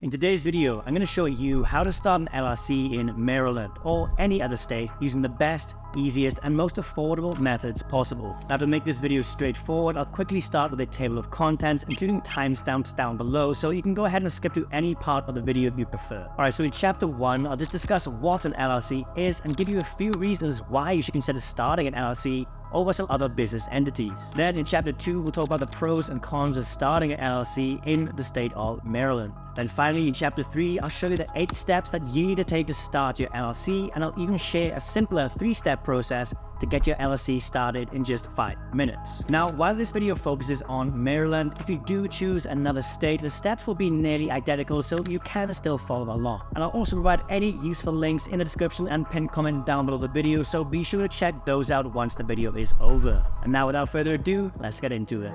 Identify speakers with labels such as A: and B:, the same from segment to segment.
A: In today's video, I'm going to show you how to start an LLC in Maryland or any other state using the best, easiest, and most affordable methods possible. Now, to make this video straightforward, I'll quickly start with a table of contents, including timestamps down below, so you can go ahead and skip to any part of the video you prefer. Alright, so in chapter 1, I'll just discuss what an LLC is and give you a few reasons why you should consider starting an LLC over some other business entities. Then in chapter 2, we'll talk about the pros and cons of starting an LLC in the state of Maryland. Then finally, in chapter 3, I'll show you the 8 steps that you need to take to start your LLC, and I'll even share a simpler 3-step process to get your LLC started in just 5 minutes. Now, while this video focuses on Maryland, if you do choose another state, the steps will be nearly identical, so you can still follow along. And I'll also provide any useful links in the description and pinned comment down below the video, so be sure to check those out once the video is over. And now, without further ado, let's get into it.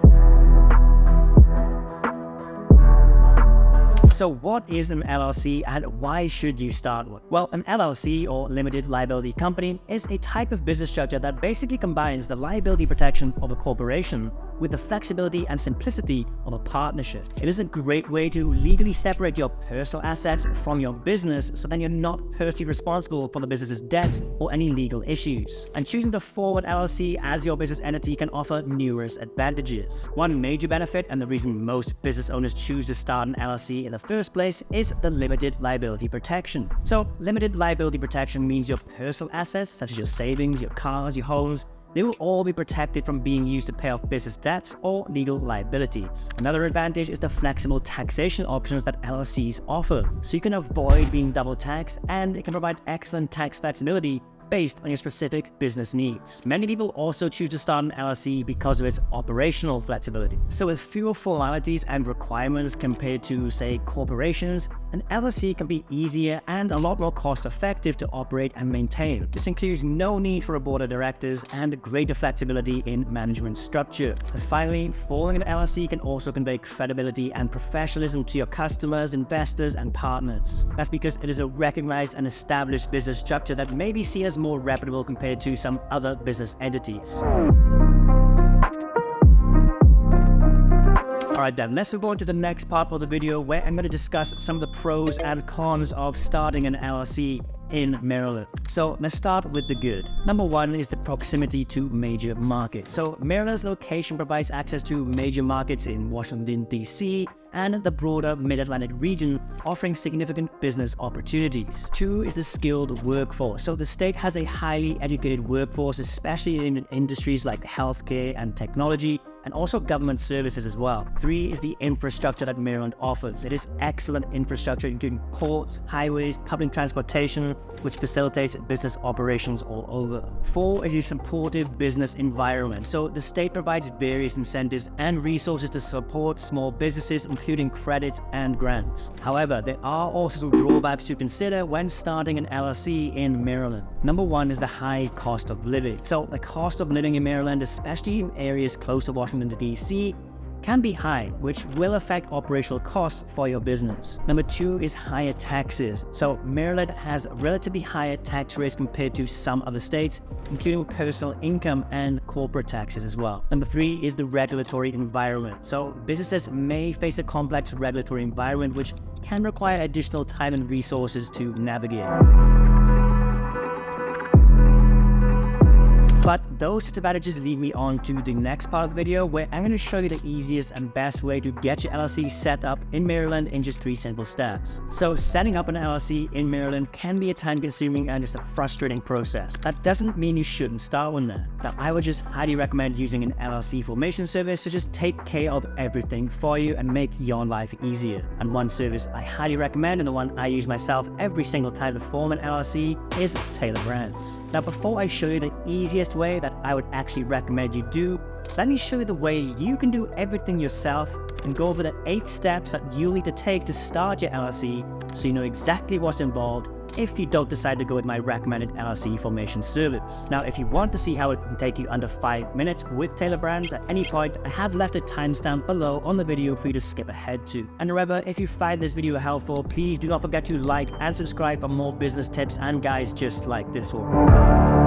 A: So what is an LLC and why should you start one? Well, an LLC or Limited Liability Company is a type of business structure that basically combines the liability protection of a corporation with the flexibility and simplicity of a partnership. It is a great way to legally separate your personal assets from your business so that you're not personally responsible for the business's debts or any legal issues. And choosing to form an LLC as your business entity can offer numerous advantages. One major benefit, and the reason most business owners choose to start an LLC in the first place, is the limited liability protection. So limited liability protection means your personal assets, such as your savings, your cars, your homes, they will all be protected from being used to pay off business debts or legal liabilities. Another advantage is the flexible taxation options that LLCs offer, so you can avoid being double taxed, and it can provide excellent tax flexibility based on your specific business needs. Many people also choose to start an LLC because of its operational flexibility. So with fewer formalities and requirements compared to, say, corporations, an LLC can be easier and a lot more cost-effective to operate and maintain. This includes no need for a board of directors and greater flexibility in management structure. And finally, forming an LLC can also convey credibility and professionalism to your customers, investors, and partners. That's because it is a recognized and established business structure that may be seen as more reputable compared to some other business entities. Alright then, let's move on to the next part of the video where I'm going to discuss some of the pros and cons of starting an LLC in Maryland. So let's start with the good. Number 1 is the proximity to major markets. So Maryland's location provides access to major markets in Washington, D.C. and the broader Mid-Atlantic region, offering significant business opportunities. 2 is the skilled workforce. So the state has a highly educated workforce, especially in industries like healthcare and technology, and also government services as well. 3 is the infrastructure that Maryland offers. It is excellent infrastructure, including ports, highways, public transportation, which facilitates business operations all over. 4 is a supportive business environment. So the state provides various incentives and resources to support small businesses, including credits and grants. However, there are also some drawbacks to consider when starting an LLC in Maryland. Number 1 is the high cost of living. So the cost of living in Maryland, especially in areas close to Washington, D.C., can be high, which will affect operational costs for your business. Number 2 is higher taxes. So Maryland has relatively higher tax rates compared to some other states, including personal income and corporate taxes as well. Number 3 is the regulatory environment. So businesses may face a complex regulatory environment, which can require additional time and resources to navigate. But those disadvantages lead me on to the next part of the video where I'm going to show you the easiest and best way to get your LLC set up in Maryland in just 3 simple steps. So setting up an LLC in Maryland can be a time-consuming and just a frustrating process. That doesn't mean you shouldn't start one there. Now, I would just highly recommend using an LLC formation service to just take care of everything for you and make your life easier. And one service I highly recommend, and the one I use myself every single time to form an LLC, is Taylor Brands. Now, before I show you the easiest way that I would actually recommend you do, let me show you the way you can do everything yourself and go over the 8 steps that you'll need to take to start your LLC so you know exactly what's involved if you don't decide to go with my recommended LLC formation service. Now, if you want to see how it can take you under 5 minutes with Taylor Brands at any point, I have left a timestamp below on the video for you to skip ahead to. And remember, if you find this video helpful, please do not forget to like and subscribe for more business tips and guides just like this one.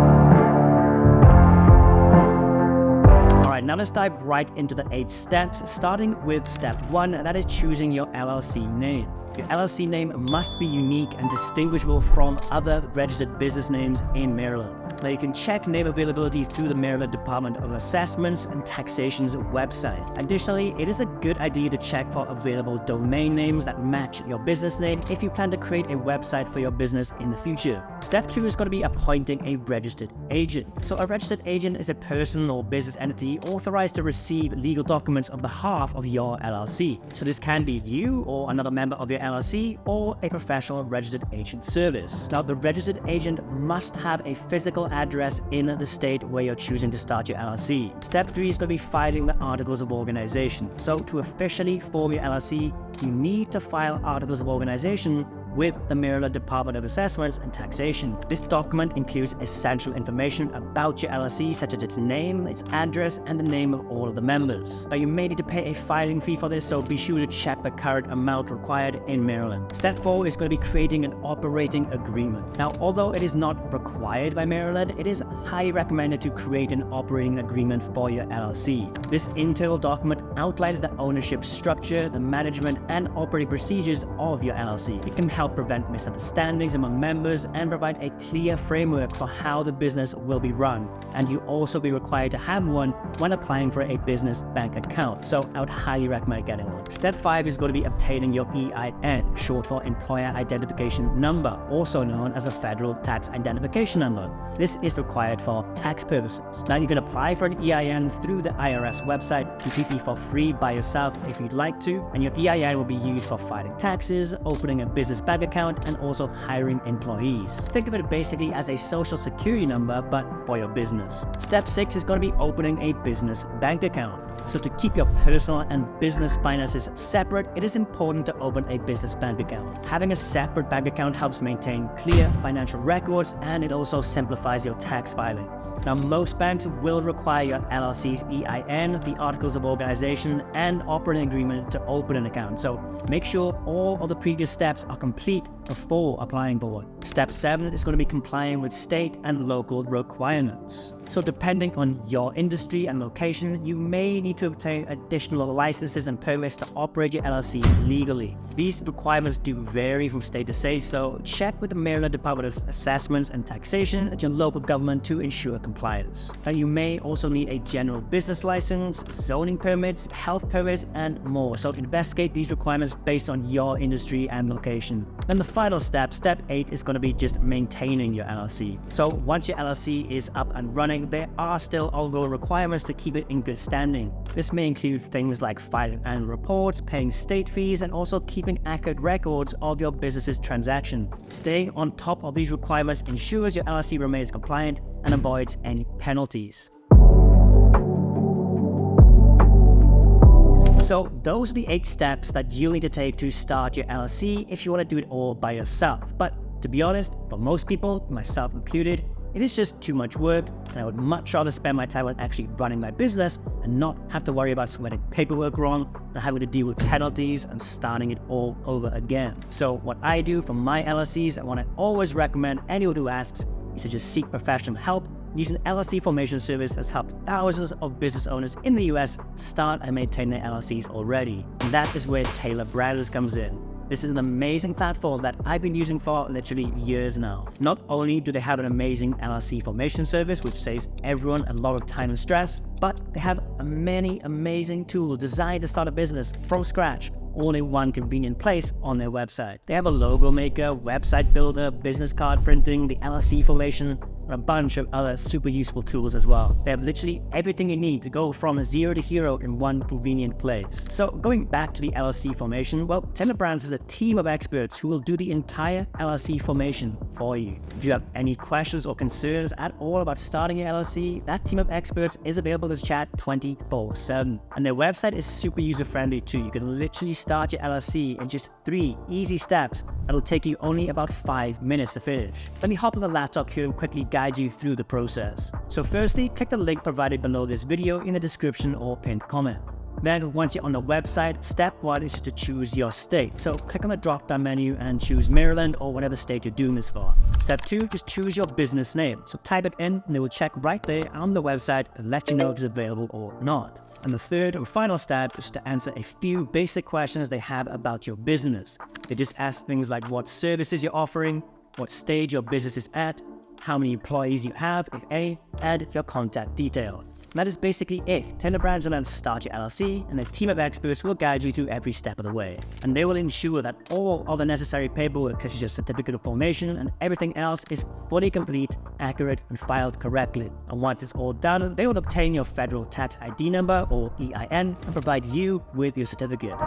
A: Alright, now let's dive right into the 8 steps, starting with step 1, and that is choosing your LLC name. Your LLC name must be unique and distinguishable from other registered business names in Maryland. Now you can check name availability through the Maryland Department of Assessments and Taxation's website. Additionally, it is a good idea to check for available domain names that match your business name if you plan to create a website for your business in the future. Step 2 is going to be appointing a registered agent. So a registered agent is a person or business entity authorized to receive legal documents on behalf of your LLC. So this can be you or another member of your LLC or a professional registered agent service. Now the registered agent must have a physical address in the state where you're choosing to start your LLC. Step 3 is going to be filing the Articles of Organization. So to officially form your LLC, you need to file Articles of Organization with the Maryland Department of Assessments and Taxation. This document includes essential information about your LLC, such as its name, its address, and the name of all of the members. Now you may need to pay a filing fee for this, so be sure to check the current amount required in Maryland. Step 4 is going to be creating an operating agreement. Now, although it is not required by Maryland, it is highly recommended to create an operating agreement for your LLC. This internal document outlines the ownership structure, the management, and operating procedures of your LLC. It can help prevent misunderstandings among members and provide a clear framework for how the business will be run. And you also be required to have one when applying for a business bank account, so I would highly recommend getting one. Step 5 is going to be obtaining your EIN, short for Employer Identification Number, also known as a Federal Tax Identification Number. This is required for tax purposes. Now you can apply for an EIN through the IRS website completely for free by yourself if you'd like to, and your EIN will be used for filing taxes, opening a business bank account, and also hiring employees. Think of it basically as a social security number, but for your business. Step 6 is going to be opening a business bank account. So to keep your personal and business finances separate, it is important to open a business bank account. Having a separate bank account helps maintain clear financial records, and it also simplifies your tax filing. Now, most banks will require your LLC's EIN, the Articles of Organization, and operating agreement to open an account. So make sure all of the previous steps are complete before applying for one. Step 7 is going to be complying with state and local requirements. So depending on your industry and location, you may need to obtain additional licenses and permits to operate your LLC legally. These requirements do vary from state to state, so check with the Maryland Department of Assessments and Taxation at your local government to ensure compliance. Now you may also need a general business license, zoning permits, health permits, and more. So investigate these requirements based on your industry and location. Then the final step, step 8, is going to be just maintaining your LLC. So once your LLC is up and running, there are still ongoing requirements to keep it in good standing. This may include things like filing annual reports, paying state fees, and also keeping accurate records of your business's transaction. Staying on top of these requirements ensures your LLC remains compliant and avoids any penalties. So those are the 8 steps that you'll need to take to start your LLC if you want to do it all by yourself. But to be honest, for most people, myself included, it is just too much work, and I would much rather spend my time on actually running my business and not have to worry about submitting paperwork wrong and having to deal with penalties and starting it all over again. So what I do for my LLCs and what I always recommend anyone who asks is to just seek professional help. Using LLC formation service has helped thousands of business owners in the US start and maintain their LLCs already. And that is where Taylor Brothers comes in. This is an amazing platform that I've been using for literally years now. Not only do they have an amazing LLC formation service, which saves everyone a lot of time and stress, but they have many amazing tools designed to start a business from scratch, all in one convenient place on their website. They have a logo maker, website builder, business card printing, the LLC formation, and a bunch of other super useful tools as well. They have literally everything you need to go from zero to hero in one convenient place. So going back to the LLC formation, well, Taylor Brands is a team of experts who will do the entire LLC formation for you. If you have any questions or concerns at all about starting your LLC, that team of experts is available to chat 24/7. And their website is super user-friendly too. You can literally start your LLC in just 3 easy steps that'll take you only about 5 minutes to finish. Let me hop on the laptop here and quickly guide you through the process. So firstly, click the link provided below this video in the description or pinned comment. Then once you're on the website, step 1 is to choose your state. So click on the drop-down menu and choose Maryland or whatever state you're doing this for. Step 2, just choose your business name. So type it in and they will check right there on the website to let you know if it's available or not. And the third and final step is to answer a few basic questions they have about your business. They just ask things like what services you're offering, what stage your business is at, how many employees you have, if any, and your contact details. And that is basically it. Taylor Brands will then start your LLC, and a team of experts will guide you through every step of the way. And they will ensure that all of the necessary paperwork, such as your certificate of formation and everything else, is fully complete, accurate, and filed correctly. And once it's all done, they will obtain your federal tax ID number, or EIN, and provide you with your certificate.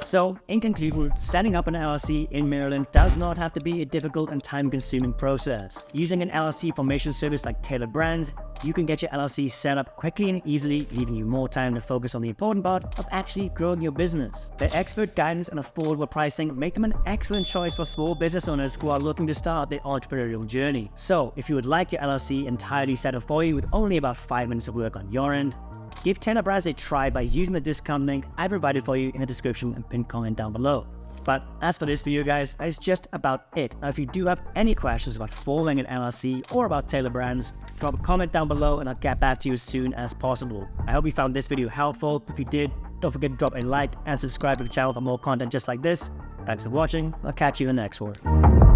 A: So, in conclusion, setting up an LLC in Maryland does not have to be a difficult and time-consuming process. Using an LLC formation service like Taylor Brands, you can get your LLC set up quickly and easily, leaving you more time to focus on the important part of actually growing your business. Their expert guidance and affordable pricing make them an excellent choice for small business owners who are looking to start their entrepreneurial journey. So, if you would like your LLC entirely set up for you with only about 5 minutes of work on your end, give Taylor Brands a try by using the discount link I provided for you in the description and pinned comment down below. But as for this video guys, that is just about it. Now if you do have any questions about forming an LLC or about Taylor Brands, drop a comment down below and I'll get back to you as soon as possible. I hope you found this video helpful. If you did, don't forget to drop a like and subscribe to the channel for more content just like this. Thanks for watching. I'll catch you in the next one.